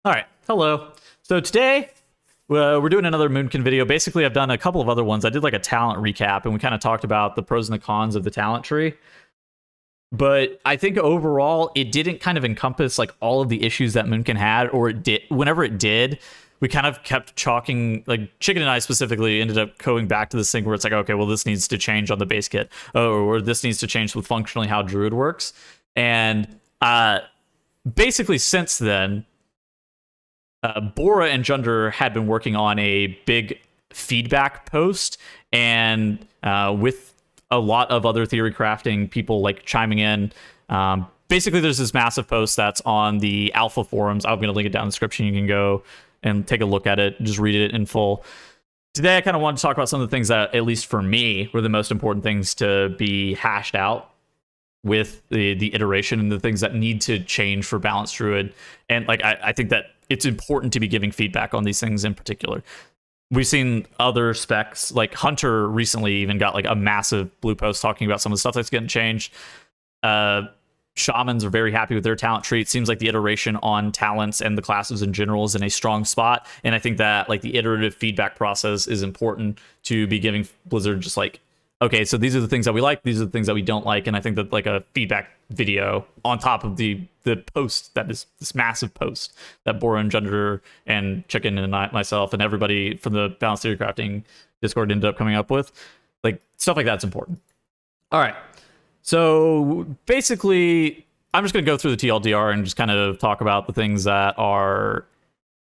All right, hello. So today we're doing another Moonkin video. Basically, I've done a couple of other ones. I did like a talent recap, and we kind of talked about the pros and the cons of the talent tree. But I think overall, it didn't kind of encompass like all of the issues that Moonkin had, or it did. Whenever it did, we kind of kept chalking, like Chicken and I specifically ended up going back to this thing where it's like, okay, well, this needs to change on the base kit, or this needs to change with functionally how Druid works. And basically since then, Bora and Junder had been working on a big feedback post, and with a lot of other theory crafting people like chiming in. Basically, there's this massive post that's on the alpha forums. I'm going to link it down in the description. You can go and take a look at it, just read it in full. Today, I kind of wanted to talk about some of the things that, at least for me, were the most important things to be hashed out with the iteration and the things that need to change for Balanced Druid. And like I think that it's important to be giving feedback on these things in particular. We've seen other specs, like Hunter recently even got like a massive blue post talking about some of the stuff that's getting changed. Shamans are very happy with their talent tree. It seems like the iteration on talents and the classes in general is in a strong spot. And I think that like the iterative feedback process is important to be giving Blizzard just like, okay, so these are the things that we like, these are the things that we don't like. And I think that like a feedback video on top of the post, that is this massive post that Bora and Junder and Chicken and myself and everybody from the Balanced Theory Crafting Discord ended up coming up with, like stuff like that's important. All right. So basically, I'm just going to go through the TLDR and just kind of talk about the things that are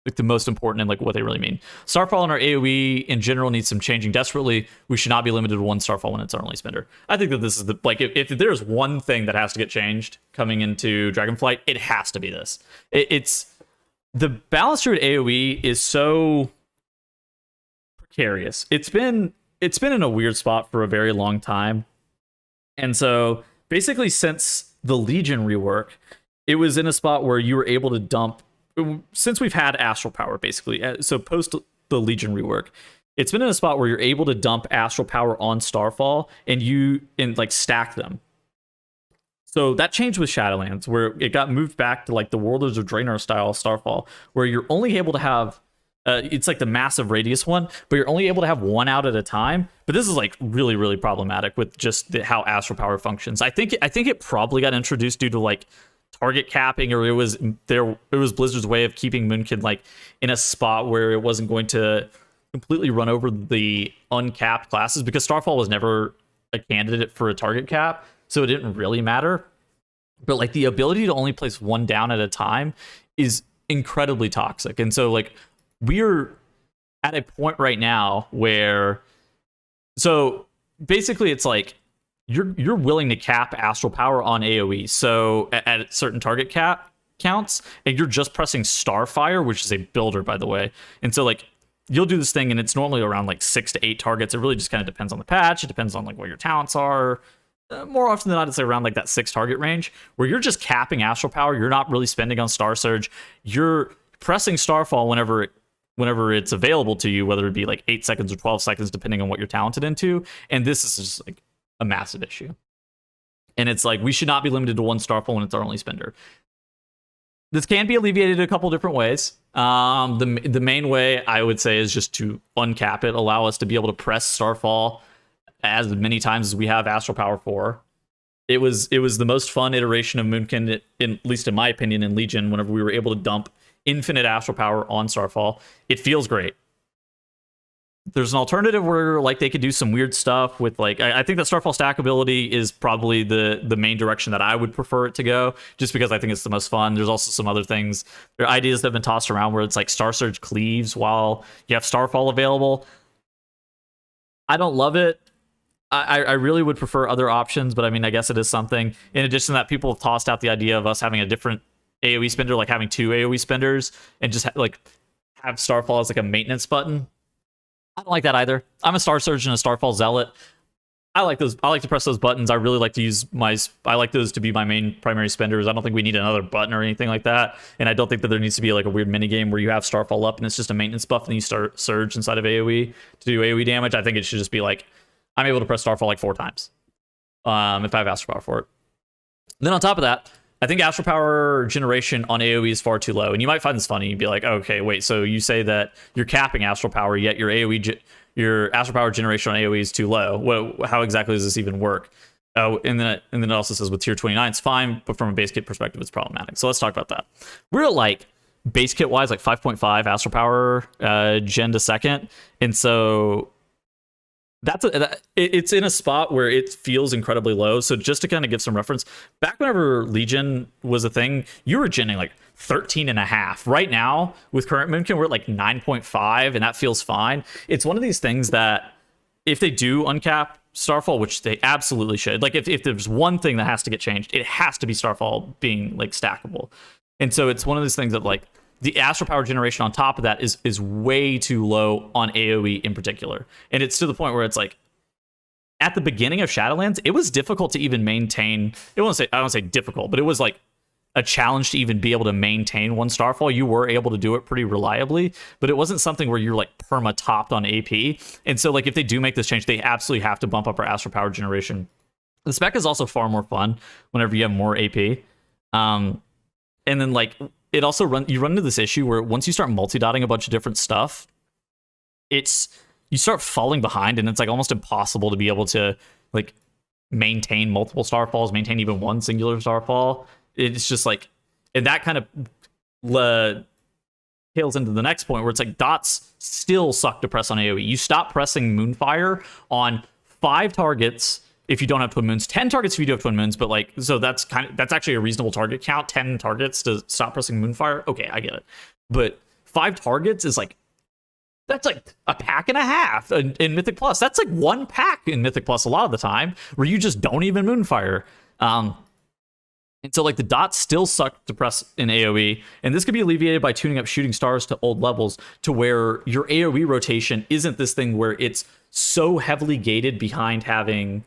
like the most important and like what they really mean. Starfall and our AoE in general needs some changing desperately. We should not be limited to one Starfall when it's our only spender. I think that this is the like if there's one thing that has to get changed coming into Dragonflight, it has to be this. It's the Balanced Druid AoE is so precarious. It's been in a weird spot for a very long time. And so basically since the Legion rework, it was in a spot where you were able to dump, since we've had Astral Power, basically, so post the Legion rework, it's been in a spot where you're able to dump Astral Power on Starfall and like stack them. So that changed with Shadowlands, where it got moved back to like the Warlords of Draenor style Starfall, where you're only able to have, it's like the massive radius one, but you're only able to have one out at a time. But this is like really, really problematic with just how Astral Power functions. I think it probably got introduced due to like target capping, or it was Blizzard's way of keeping Moonkin like in a spot where it wasn't going to completely run over the uncapped classes, because Starfall was never a candidate for a target cap, so it didn't really matter. But like the ability to only place one down at a time is incredibly toxic. And so like we're at a point right now where, so basically it's like you're willing to cap Astral Power on AoE, so at certain target cap counts, and you're just pressing Starfire, which is a builder, by the way. And so like you'll do this thing, and it's normally around like 6 to 8 targets. It really just kind of depends on the patch. It depends on like what your talents are. More often than not, it's around like that 6 target range, where you're just capping Astral Power. You're not really spending on Star Surge. You're pressing Starfall whenever it's available to you, whether it be like 8 seconds or 12 seconds, depending on what you're talented into. And this is just like a massive issue. And it's like we should not be limited to one Starfall when it's our only spender. This can be alleviated a couple different ways. The main way I would say is just to uncap it, allow us to be able to press Starfall as many times as we have Astral Power for. It was the most fun iteration of Moonkin, at least in my opinion, in Legion, whenever we were able to dump infinite Astral Power on Starfall. It feels great. There's an alternative where like they could do some weird stuff with like, I think that Starfall stackability is probably the main direction that I would prefer it to go, just because I think it's the most fun. There's also some other things. There are ideas that have been tossed around where it's like Star Surge cleaves while you have Starfall available. I don't love it. I really would prefer other options, but I mean, I guess it is something. In addition to that, people have tossed out the idea of us having a different AoE spender, like having 2 AoE spenders, and just like have Starfall as like a maintenance button. I don't like that either. I'm a Star Surge and a Starfall Zealot. I like those. I like to press those buttons. I really like to use I like those to be my main primary spenders. I don't think we need another button or anything like that. And I don't think that there needs to be like a weird minigame where you have Starfall up and it's just a maintenance buff and you start Surge inside of AoE to do AoE damage. I think it should just be like, I'm able to press Starfall like 4 times if I have Astral Power for it. Then on top of that, I think Astral Power generation on AoE is far too low. And you might find this funny. You'd be like, okay, wait, so you say that you're capping Astral Power, yet your your Astral Power generation on AoE is too low. How exactly does this even work? Oh, and then it also says with tier 29, it's fine, but from a base kit perspective, it's problematic. So let's talk about that. We're at like base kit wise, like 5.5 Astral Power gen to second. And so it's in a spot where it feels incredibly low. So just to kind of give some reference, back whenever Legion was a thing, you were genning like 13.5. Right now with current Moonkin, we're at like 9.5, and that feels fine. It's one of these things that if they do uncap Starfall, which they absolutely should, like if there's one thing that has to get changed, it has to be Starfall being like stackable. And so it's one of those things that like the Astral Power generation on top of that is way too low on AoE in particular. And it's to the point where it's like at the beginning of Shadowlands, it was difficult to even maintain. I don't want to say difficult, but it was like a challenge to even be able to maintain one Starfall. You were able to do it pretty reliably, but it wasn't something where you're like perma topped on AP. And so like if they do make this change, they absolutely have to bump up our Astral Power generation. The spec is also far more fun whenever you have more AP. And then like it also you run into this issue where once you start multi-dotting a bunch of different stuff, you start falling behind, and it's like almost impossible to be able to like maintain multiple Starfalls, maintain even one singular Starfall. It's just like, and that kind of tails into the next point where it's like dots still suck to press on AoE. You stop pressing Moonfire on 5 targets if you don't have twin moons, 10 targets if you do have twin moons, but like, so that's actually a reasonable target count. 10 targets to stop pressing Moonfire. Okay, I get it. But 5 targets is like, that's like a pack and a half in Mythic Plus. That's like 1 pack in Mythic Plus a lot of the time where you just don't even Moonfire. And so like the dots still suck to press in AoE, and this could be alleviated by tuning up shooting stars to old levels to where your AoE rotation isn't this thing where it's so heavily gated behind having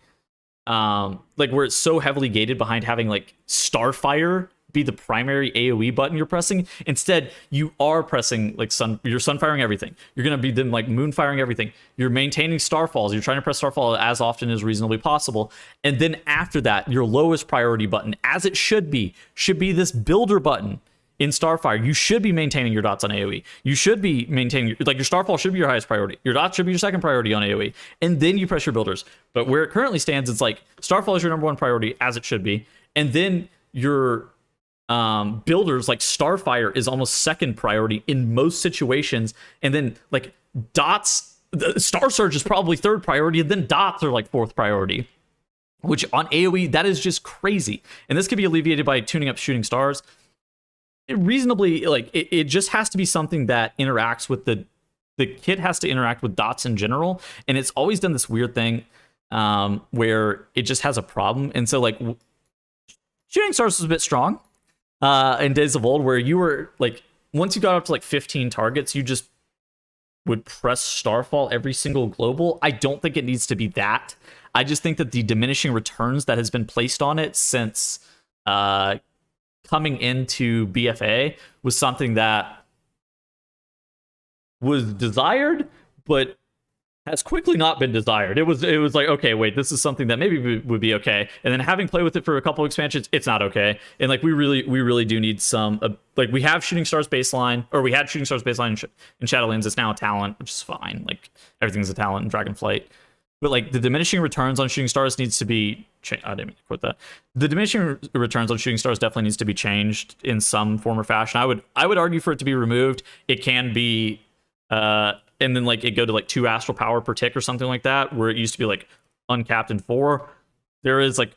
where it's so heavily gated behind having like Starfire be the primary AoE button you're pressing. Instead, you are pressing like you're sunfiring everything. You're gonna be then like moonfiring everything. You're maintaining Starfalls. You're trying to press Starfall as often as reasonably possible. And then after that, your lowest priority button, as it should be this builder button in Starfire. You should be maintaining your dots on AoE. You should be maintaining like your Starfall should be your highest priority. Your dots should be your second priority on AoE. And then you press your builders. But where it currently stands, it's like Starfall is your number 1 priority, as it should be. And then your builders like Starfire is almost second priority in most situations, and then like dots, Star Surge is probably 3rd priority, and then dots are like 4th priority, which on AoE that is just crazy. And this can be alleviated by tuning up shooting stars. It just has to be something that interacts with the kit has to interact with dots in general, and it's always done this weird thing where it just has a problem. And so like shooting stars was a bit strong in Days of Old, where you were like, once you got up to like 15 targets, you just would press Starfall every single global. I don't think it needs to be that. I just think that the diminishing returns that has been placed on it since coming into BFA was something that was desired, but has quickly not been desired. It was like, okay, wait, this is something that maybe would be okay. And then having played with it for a couple of expansions, it's not okay. And like we really do need some like we have Shooting Stars baseline, or we had Shooting Stars baseline in Shadowlands. It's now a talent, which is fine. Like everything's a talent in Dragonflight. But like the diminishing returns on Shooting Stars needs to be I didn't mean to quote that. The diminishing returns on Shooting Stars definitely needs to be changed in some form or fashion. I would argue for it to be removed. It can be and then like it go to like 2 Astral Power per tick or something like that, where it used to be like uncapped in 4. There is like,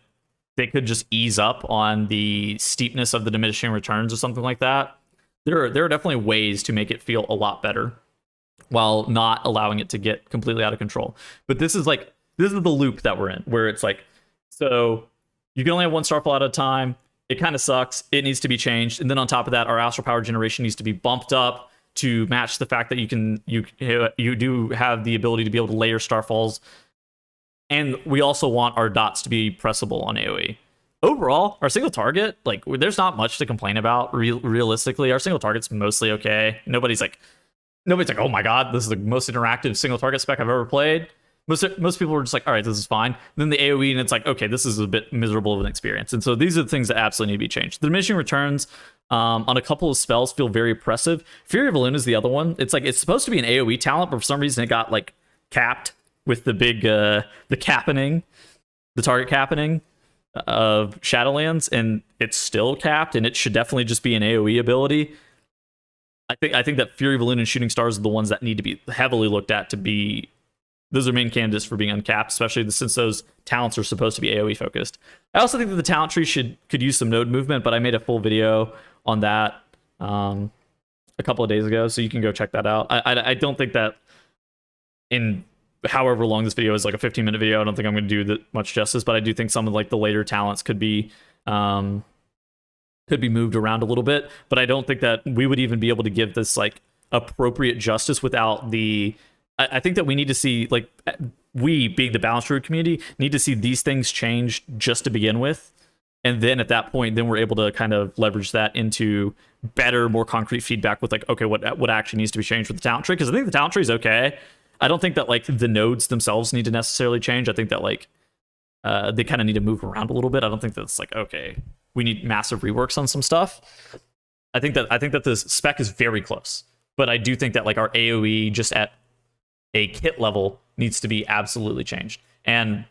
they could just ease up on the steepness of the diminishing returns or something like that. There are definitely ways to make it feel a lot better while not allowing it to get completely out of control. But this is the loop that we're in, where it's like, so you can only have 1 Starfall at a time. It kind of sucks. It needs to be changed. And then on top of that, our Astral Power generation needs to be bumped up to match the fact that you do have the ability to be able to layer Starfalls. And we also want our dots to be pressable on AoE. Overall, our single target, like, there's not much to complain about. Realistically, our single target's mostly okay. Nobody's like, oh my god, this is the most interactive single target spec I've ever played. Most people were just like, all right, this is fine. Then the AoE, and it's like, okay, this is a bit miserable of an experience. And so these are the things that absolutely need to be changed. The diminishing returns on a couple of spells feel very oppressive. Fury of Elune is the other one. It's like, it's supposed to be an AoE talent, but for some reason it got like capped with the big the cappening, the target cappening of Shadowlands, and it's still capped, and it should definitely just be an AoE ability. I think that Fury of Elune and Shooting Stars are the ones that need to be heavily looked at to be. Those are main candidates for being uncapped, especially since those talents are supposed to be AoE focused. I also think that the talent tree could use some node movement, but I made a full video on that a couple of days ago, so you can go check that out. I don't think that in however long this video is, like a 15-minute video, I don't think I'm going to do that much justice, but I do think some of like the later talents could be moved around a little bit, but I don't think that we would even be able to give this like appropriate justice without the. I think that we need to see, like, we, being the Balanced Druid community, need to see these things change just to begin with. And then at that point, then we're able to kind of leverage that into better, more concrete feedback with, like, okay, what actually needs to be changed with the talent tree? Because I think the talent tree is okay. I don't think that, like, the nodes themselves need to necessarily change. I think that, like, they kind of need to move around a little bit. I don't think that's like, okay, we need massive reworks on some stuff. I think that the spec is very close. But I do think that, like, our AoE just at a kit level needs to be absolutely changed. And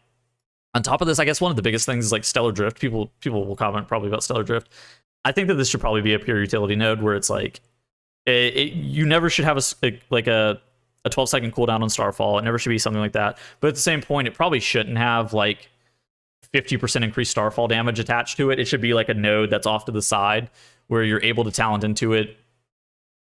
on top of this, I guess one of the biggest things is like Stellar Drift. People will comment probably about Stellar Drift. I think that this should probably be a pure utility node where it's like you never should have a 12-second cooldown on Starfall. It never should be something like that. But at the same point, it probably shouldn't have like 50% increased Starfall damage attached to it. It should be like a node that's off to the side where you're able to talent into it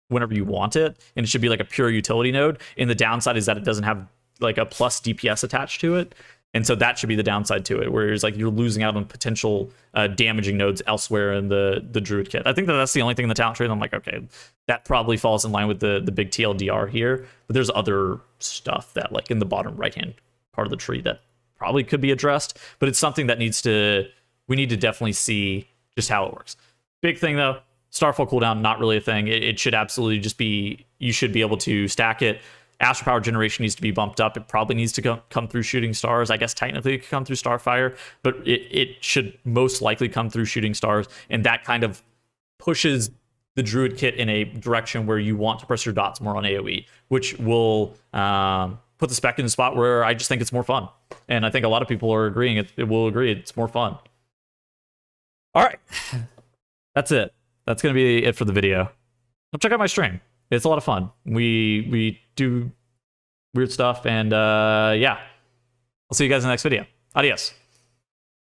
whenever you want it, and it should be like a pure utility node. And the downside is that it doesn't have like a plus DPS attached to it, and so that should be the downside to it, whereas like you're losing out on potential damaging nodes elsewhere in the druid kit. I think that that's the only thing in the talent tree that I'm like, okay, that probably falls in line with the big TLDR here, but there's other stuff that like in the bottom right hand part of the tree that probably could be addressed, but it's something that we need to definitely see just how it works. Big thing though, Starfall cooldown, not really a thing. It should absolutely just be, you should be able to stack it. Astral Power generation needs to be bumped up. It probably needs to come through Shooting Stars. I guess technically it could come through Starfire, but it should most likely come through Shooting Stars, and that kind of pushes the Druid kit in a direction where you want to press your dots more on AoE, which will put the spec in a spot where I just think it's more fun. And I think a lot of people are agreeing. It will agree it's more fun. All right. That's it. That's going to be it for the video. Come check out my stream. It's a lot of fun. We do weird stuff, and yeah. I'll see you guys in the next video. Adios.